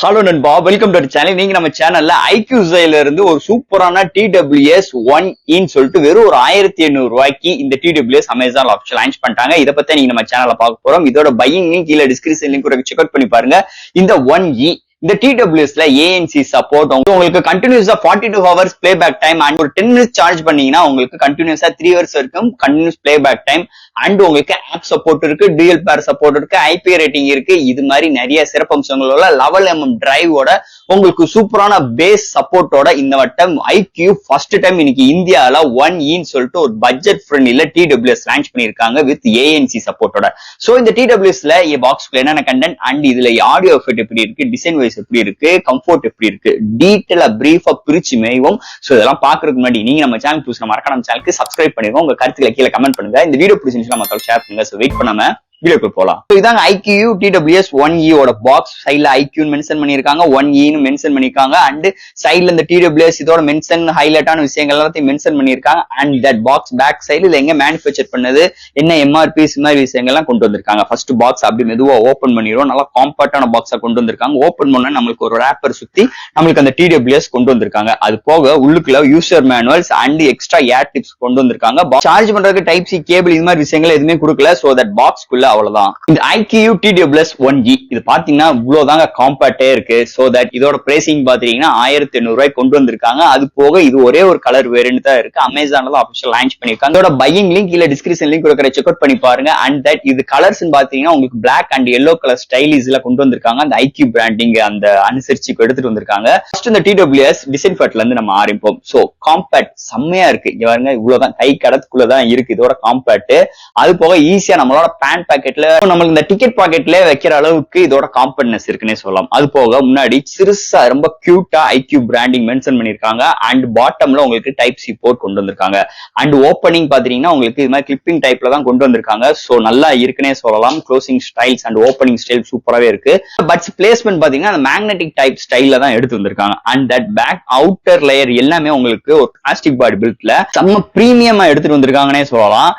Hello நண்பா, welcome to channel. நீங்க நம்ம சேனல்ல ஐக்யூஸ்ல இருந்து ஒரு சூப்பரான TWS 1E சொல்லிட்டு வெறும் ஒரு 1800 இந்த TWS அமேசான் ஆப்ஷன் லான்ச் பண்ணிட்டாங்க. இதை பத்தி நீங்க நம்ம சேனல்ல பார்க்க போறோம். இதோட பையிங் லிங்க் கீழே டிஸ்கிரிப்ஷன் லிங்க் செக் அவுட் பண்ணி பாருங்க. இந்த 1E இந்த TWSல ANC சப்போர்ட் உங்களுக்கு கண்டினியூஸா 42 ஹவர்ஸ் பிளேபேக் டைம் அண்ட் ஒரு 10 மினிட்ஸ் சார்ஜ் பண்ணீங்கன்னா உங்களுக்கு கண்டினியூஸா 3 ஹவர்ஸ் வரைக்கும் கண்டினியூஸ் பிளேபேக் டைம் அண்ட் உங்களுக்கு ஆப் சப்போர்ட் இருக்கு, டியூயல் பேர் சப்போர்ட் இருக்கு, ஐபி ரேட்டிங் இருக்கு. இது மாதிரி நிறைய சிறப்பம்சங்களோட 11mm டிரைவோட உங்களுக்கு சூப்பரான பேஸ் சப்போர்ட்டோட இந்த வட்டம் ஐக்யூ ஃபர்ஸ்ட் டைம் இன்னைக்கு இந்தியாவில 1E சொல்லிட்டு ஒரு பட்ஜெட் ஃப்ரெண்ட்லில TWS லான்ச் பண்ணிருக்காங்க வித் ANC சப்போர்ட்டோட. சோ இந்த TWSல பாக்ஸ்க்குள்ள என்னென்ன கண்டென்ட் அண்ட் இதுல ஆடியோ எஃபெக்ட் எப்படி இருக்கு, டிசைன் வைஸ் எப்படி இருக்கு, கம்ஃபோர்ட் எப்படி இருக்கு, டீட்டெயிலா பிரீஃபா பிரிச்சு மேய்வோம். சோ இதெல்லாம் பாக்குறதுக்கு முன்னாடி நீங்க நம்ம சேனல் புதுசா மறக்காம நம்ம சேனலுக்கு சப்ஸ்கிரைப் பண்ணிருக்கோம். உங்க கருத்துக்களை கீழே கமெண்ட் பண்ணுங்க. இந்த வீடியோ பிடிச்சிருந்துச்சுன்னா மத்தவங்க ஷேர் பண்ணுங்க. சோ வெயிட் பண்ணாம வீடியோக்கு போலாம். இதாங்க ஐக்யூ TWS 1E ஓட பாக்ஸ். சைட்ல ஐக்யூன்னு மென்ஷன் பண்ணிருக்காங்க, 1E மென்ஷன் பண்ணிருக்காங்க அண்ட் சைட்ல இந்த TWS இதோட மென்ஷன் ஹைலைட்டான விஷயங்கள் எல்லாத்தையும் மென்ஷன் பண்ணிருக்காங்க. அண்ட் தட் பாக்ஸ் பேக் சைடுல எங்க மேனுஃபேக்சர் பண்ணது, என்ன MRPs மாதிரி விஷயங்கள்லாம் கொண்டு வந்திருக்காங்க. ஃபர்ஸ்ட் பாக்ஸ் அப்படி மெதுவா ஓபன் பண்ணிடுவோம். நல்லா காம்பாக்டான பாக்ஸா கொண்டு வந்திருக்காங்க. ஓபன் பண்ணா நம்மளுக்கு ஒரு ரேப்பர் சுத்தி நம்மளுக்கு அந்த TWS கொண்டு வந்திருக்காங்க. அது போக உள்ளுக்குள்ள user manuals and extra air tips கொண்டு வந்திருக்காங்க. சார்ஜ் பண்றதுக்கு டைப் சி கேபிள் இது மாதிரி விஷயங்கள் எதுவுமே கொடுக்கல. சோ தட் பாக்ஸ்க்குள்ள அவ்வளவுதான். இந்த ஐக்யூ TWS 1E இது பாத்தீங்கன்னா இவ்வளவுதாங்க காம்பாக்டே இருக்கு. சோ தட் இதோட பிரைசிங் பாத்தீங்கன்னா 1800 கொண்டு வந்திருக்காங்க. அது போக இது ஒரே ஒரு கலர் வேரியன்ட் தான் இருக்கு. அமேசான்ல தான் ஆஃபிஷியல் லான்ச் பண்ணிருக்காங்க. இதோட பையிங் லிங்க் இல்ல டிஸ்கிரிப்ஷன் லிங்க் கொடுக்குற செக் அவுட் பண்ணி பாருங்க. அண்ட் தட் இது கலர்ஸ் பாத்தீங்கன்னா உங்களுக்கு பிளாக் அண்ட் எல்லோ கலர் ஸ்டைலிஷ்ல கொண்டு வந்திருக்காங்க. அந்த ஐக்யூ பிராண்டிங் அந்த அனுசரிச்சு எடுத்துட்டு வந்திருக்காங்க. ஃபர்ஸ்ட் இந்த TWS டிசைன் ஃபட்ல இருந்து நம்ம ஆரம்பிப்போம். சோ காம்பாக்ட் செம்மையா இருக்கு. இங்க பாருங்க இவ்வளவுதான் கை கடத்துக்குள்ளதான் இருக்கு இதோட காம்பாக்ட். அது போக ஈஸியா நம்மளோட பேண்ட் பாக்கெட்ல நம்மளுக்கு இந்த டிக்கெட் பாக்கெட்ல வைக்கிற அளவுக்கு இதோட காம்பேக்ட்னஸ் இருக்குன்னே சொல்லலாம். அது போக முன்னாடி சிறுசா ரொம்ப கியூட்டா ஐக்யூ பிராண்டிங் மென்ஷன் பண்ணிருக்காங்க. அண்ட் பாட்டம்ல உங்களுக்கு டைப் சி போர்ட் கொண்டு வந்திருக்காங்க. அண்ட் ஓப்பனிங் பாத்தீங்கன்னா உங்களுக்கு இது மாதிரி கிளிப்பிங் டைப்ல தான் கொண்டு வந்திருக்காங்க. சோ நல்லா இருக்குன்னே சொல்லலாம். Closing styles and opening style சூப்பராவே இருக்கு. பட்ஸ் பிளேஸ்மெண்ட் பாத்தீங்கன்னா அந்த மேக்னெட்டிக் டைப் ஸ்டைல்ல தான் எடுத்து வந்திருக்காங்க. And that back outer layer எல்லாமே உங்களுக்கு ஒரு பிளாஸ்டிக் பாடி பில்ட்ல செம்ம பிரீமியமா எடுத்துட்டு வந்திருக்காங்கன்னே சொல்லலாம்.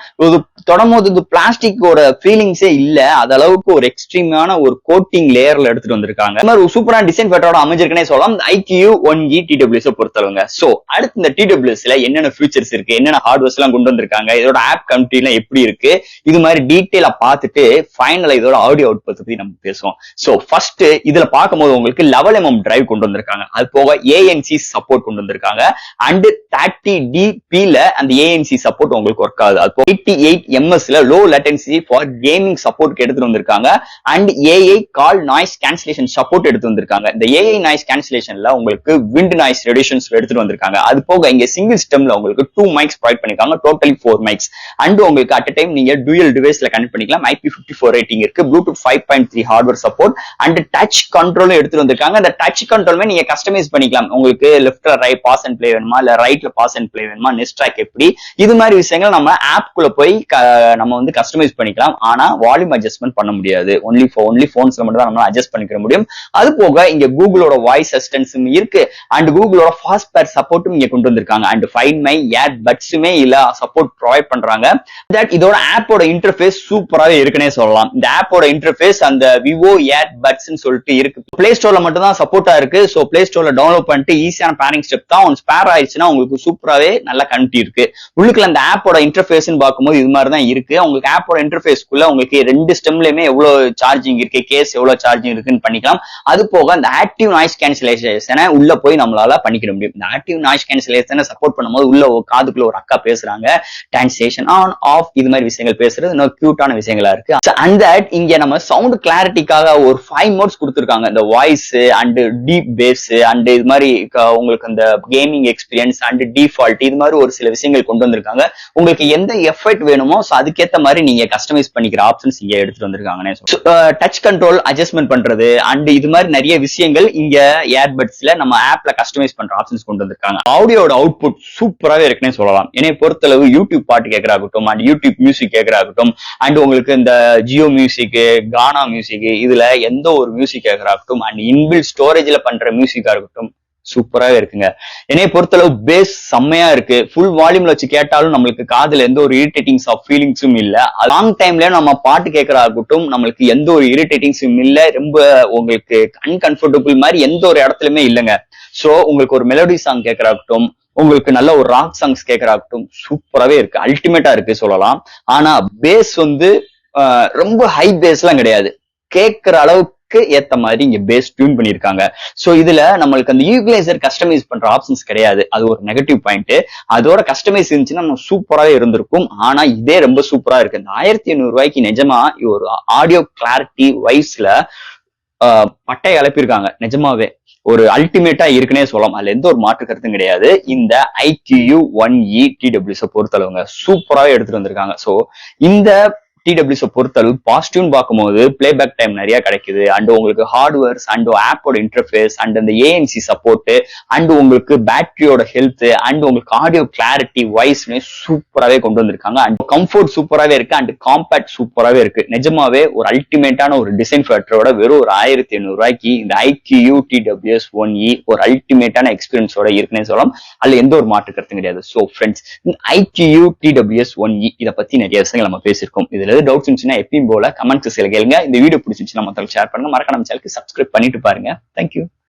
தொடர்ந்து பிளாஸ்டிக்கோட ஃபீலிங்ஸே இல்ல. அது அளவுக்கு ஒரு எக்ஸ்ட்ரீமான ஒரு கோட்டிங் லேயர்ல எடுத்துட்டு வந்திருக்காங்க. இந்த மாதிரி ஒரு சூப்பரான டிசைன் ஃபேட்டரோட அமைஞ்சிருக்குனே சொல்லலாம் ஐக்யூ 1E TWS பொறுத்தளவுங்க. சோ அடுத்து இந்த TWSல என்னென்ன ஃபீச்சர்ஸ் இருக்கு, என்னென்ன ஹார்ட்வேர்ஸ் எல்லாம் கொண்டு வந்திருக்காங்க, இதோட ஆப் கமிட்டி எல்லாம் எப்படி இருக்கு, இது மாதிரி டீடைலா பார்த்துட்டு ஃபைனலா இதோட ஆடியோ அவுட்புட் பத்தி நம்ம பேசுவோம். சோ ஃபர்ஸ்ட் இதுல பார்க்கும்போது உங்களுக்கு 11mm டிரைவ் கொண்டு வந்திருக்காங்க. அது போக ANC சப்போர்ட் கொண்டு வந்திருக்காங்க. அண்ட் 30dp அந்த ANC சப்போர்ட் உங்களுக்கு ஒர்க் ஆகுது. அது 88ms low latency for gaming support எடுத்துட்டு வந்திருக்காங்க. And AI call noise cancellation support எடுத்து வந்திருக்காங்க. இந்த AI நாய்ஸ் கேன்சலேஷன்ல உங்களுக்கு விண்ட் நாய்ஸ் ரெடியூஷன்ஸ் எடுத்துட்டு வந்திருக்காங்க. அது போக இங்க சிங்கிள் ஸ்டெம்ல உங்களுக்கு 2 மைக்ஸ் ப்ரொவைட் பண்ணிருக்காங்க. Totally 4 mics. அண்ட் உங்களுக்கு அட் டைம் நீங்க டூயல் டிவைஸ்ல கனெக்ட் பண்ணிக்கலாம். IP54 ரேட்டிங் இருக்கு. Bluetooth 5.3 hardware support and touch கண்ட்ரோலும் எடுத்துட்டு வந்திருக்காங்க. அந்த டச் கண்ட்ரோலுமே நீங்க கஸ்டமைஸ் பண்ணிக்கலாம். உங்களுக்கு லெஃப்ட்ல ரைட் பாஸ் அண்ட் பிளே வேணுமா, இல்ல ரைட்ல பாஸ் அண்ட் பிளே வேணுமா, நெக்ஸ்ட் ட்ராக் எப்படி, இது மாதிரி விஷயங்கள் நம்ம ஆப்குள்ள போய் நம்ம வந்து கஸ்டமைஸ் பண்ணிக்கலாம். ஆனா வால்யூம் அட்ஜஸ்ட்மெண்ட் பண்ண முடியாது. ஒன்லி போன்ஸ்ல மட்டும் தான் நம்ம அட்ஜஸ்ட் பண்ணிக்க முடியும். அது போக இங்க கூகுளோட வாய்ஸ் அசிஸ்டன்ஸும் இருக்கு. அண்ட் கூகுளோட ஃபாஸ்ட் பேர் சப்போர்ட்டும் இங்க கொண்டு வந்திருக்காங்க. அண்ட் ஃபைண்ட் மை ஏர் பட்ஸுமே இல்ல சப்போர்ட் ப்ரொவைட் பண்றாங்க. தட் இதோட ஆப்போட இன்டர்ஃபேஸ் சூப்பராகவே இருக்குன்னே சொல்லலாம். இந்த ஆப்போட இன்டர்ஃபேஸ் அந்த விவோ ஏர் பட்ஸ் சொல்லிட்டு இருக்கு. பிளே ஸ்டோர்ல மட்டும் தான் சப்போர்ட்டா இருக்கு. சோ பிளே ஸ்டோர்ல டவுன்லோட் பண்ணிட்டு ஈஸியான பேரிங் ஸ்டெப் தான். ஒன் ஸ்பேர் ஆயிடுச்சுன்னா உங்களுக்கு சூப்பராகவே நல்ல கனெக்ட் இருக்கு. உள்ளுக்குள்ள அந்த ஆப்போட இன்டர்ஃபேஸ் பார்க்கும்போது இது மாதிரி தான் இருக்கு. உங்களுக்கு ஆப்போட இன்டர்ஃபேஸ்க்குள்ள உங்களுக்கு 2 ஸ்டெம்லயுமே எவ்வளவு சார்ஜிங் இருக்கு, கேஸ் எவ்வளவு சார்ஜிங் இருக்குன்னு பண்ணிக்கலாம். அது போக அந்த ஆக்டிவ் நாய்ஸ் கேன்சலேஷனை உள்ள போய் நம்மளால பண்ணிக்க முடியும். இந்த ஆக்டிவ் நாய்ஸ் கேன்சலேஷனை சப்போர்ட் பண்ணும்போது உள்ள காதுக்குள்ள ஒரு அக்கா பேசுறாங்க. டிரான்ஸ்லேஷன் ஆன் ஆஃப் இது மாதிரி விஷயங்கள் பேசுறது இன்னும் கியூட்டான விஷயங்களா இருக்கு. அண்ட் இங்க நம்ம சவுண்ட் கிளாரிட்டிக்காக ஒரு 5 மோட்ஸ் கொடுத்திருக்காங்க. இந்த voice and deep bass and இது மாதிரி உங்களுக்கு அந்த கேமிங் எக்ஸ்பீரியன்ஸ் அண்ட் டிஃபால்ட் இது மாதிரி ஒரு சில விஷயங்கள் கொண்டு வந்திருக்காங்க. உங்களுக்கு எந்த எஃபெக்ட் வேணுமோ அதுக்கேற்ற மாதிரி நீங்க கஸ்டமைஸ் பண்ணிக்கிற ஆப்ஷன்ஸ் இங்க எடுத்துட்டு வந்திருக்காங்கன்னு. டச் கண்ட்ரோல் அட்ஜஸ்ட்மெண்ட் பண்றது அண்ட் இது மாதிரி நிறைய விஷயங்கள் இங்க ஏர்பட்ஸ்ல நம்ம ஆப்ல கஸ்டமைஸ் பண்ற ஆப்ஷன்ஸ் கொண்டு வந்திருக்காங்க. ஆடியோட அவுட்புட் சூப்பராகவே இருக்குன்னே சொல்லலாம். என்னை பொறுத்தளவு யூடியூப் பாட்டு கேட்கறாகட்டும் அண்ட் யூடியூப் மியூசிக் கேட்கறாகட்டும் அண்ட் உங்களுக்கு இந்த ஜியோ மியூசிக், கானா மியூசிக் இதுல எந்த ஒரு மியூசிக் கேட்கறாகட்டும் அண்ட் இன்பில்ட் ஸ்டோரேஜ்ல பண்ற மியூசிக்கா இருக்கட்டும் சூப்பராவே இருக்குங்க. என்னைய பொறுத்தளவு பேஸ் செம்மையா இருக்கு. ஃபுல் வால்யூம்ல வச்சு கேட்டாலும் நம்மளுக்கு காதுல எந்த ஒரு இரிட்டேட்டிங்ஸ் ஆஃப் ஃபீலிங்ஸும் இல்ல. லாங் டைம்ல நம்ம பாட்டு கேட்கறாகட்டும் நம்மளுக்கு எந்த ஒரு இரிட்டேட்டிங்ஸும் இல்ல. ரொம்ப உங்களுக்கு அன்கம்ஃபர்டபுள் மாதிரி எந்த ஒரு இடத்துலயுமே இல்லைங்க. சோ உங்களுக்கு ஒரு மெலோடி சாங் கேட்கறாகட்டும், உங்களுக்கு நல்ல ஒரு ராக் சாங்ஸ் கேட்கறாகட்டும் சூப்பராவே இருக்கு. அல்டிமேட்டா இருக்கு சொல்லலாம். ஆனா பேஸ் வந்து ரொம்ப ஹை பேஸ் எல்லாம் கிடையாது. கேட்கிற அளவுக்கு ஏத்த மாதிரி இங்க பேஸ் டியூன் பண்ணிருக்காங்க. சோ இதுல நம்மளுக்கு அந்த ஈக்குவலைசர் கஸ்டமைஸ் பண்ற ஆப்ஷன்ஸ் கிடையாது. அது ஒரு நெகட்டிவ் பாயிண்ட். அதோட கஸ்டமைஸ் இருந்துச்சுன்னா நம்ம சூப்பராவே இருந்திருக்கும். ஆனா இதே ரொம்ப சூப்பரா இருக்கு. இந்த 1500 ரூபாய்க்கு நிஜமா ஒரு ஆடியோ கிளாரிட்டி வைஸ்ல பட்டை இழப்பிருக்காங்க. நிஜமாவே ஒரு அல்டிமேட்டா இருக்குன்னே சொல்லலாம். அதுல எந்த ஒரு மாற்று கருத்தும் கிடையாது. இந்த IQU 1E TWS பொறுத்தளவுங்க சூப்பராவே எடுத்துட்டு வந்திருக்காங்க. சோ இந்த TWS பொறுத்தளவு பாசிட்டிவ்னு பார்க்கும்போது பிளேபேக் டைம் நிறைய கிடைக்குது. அண்ட் உங்களுக்கு ஹார்ட்வேர்ஸ் அண்ட் ஆப்போட இன்டர்ஃபேஸ் அண்ட் அந்த ANC சப்போர்ட் அண்ட் உங்களுக்கு பேட்டரியோட ஹெல்த் அண்ட் உங்களுக்கு ஆடியோ கிளாரிட்டி வைஸ்மே சூப்பராவே கொண்டு வந்திருக்காங்க. அண்ட் கம்ஃபர்ட் சூப்பராவே இருக்கு அண்ட் காம்பேக்ட் சூப்பராவே இருக்கு. நிஜமாவே ஒரு அல்டிமேட்டான ஒரு டிசைன் ஃபேக்டரோட வெறும் ஒரு 1500 ரூபாய்க்கு இந்த IQU TWS 1E ஒரு அல்டிமேட்டான எக்ஸ்பீரியன்ஸோட இருக்குன்னே சொல்லலாம். அதுல எந்த ஒரு மாற்று கருத்தும் கிடையாது. So friends, IQU TWS 1E இதை பத்தி நிறைய விஷயங்கள் நம்ம பேசியிருக்கோம். இதுல டவுட்ஸ் இருந்துச்சுன்னா எப்பயும் போல கமெண்ட் செக்ஷன்ல கேளுங்க. இந்த வீடியோ பிடிச்சிருந்துச்சுன்னா மத்தவங்களுக்கு ஷேர் பண்ணுங்க. மறக்காம நம்ம சேனலுக்கு சப்ஸ்கிரைப் பண்ணிட்டு பாருங்க. தேங்க்யூ.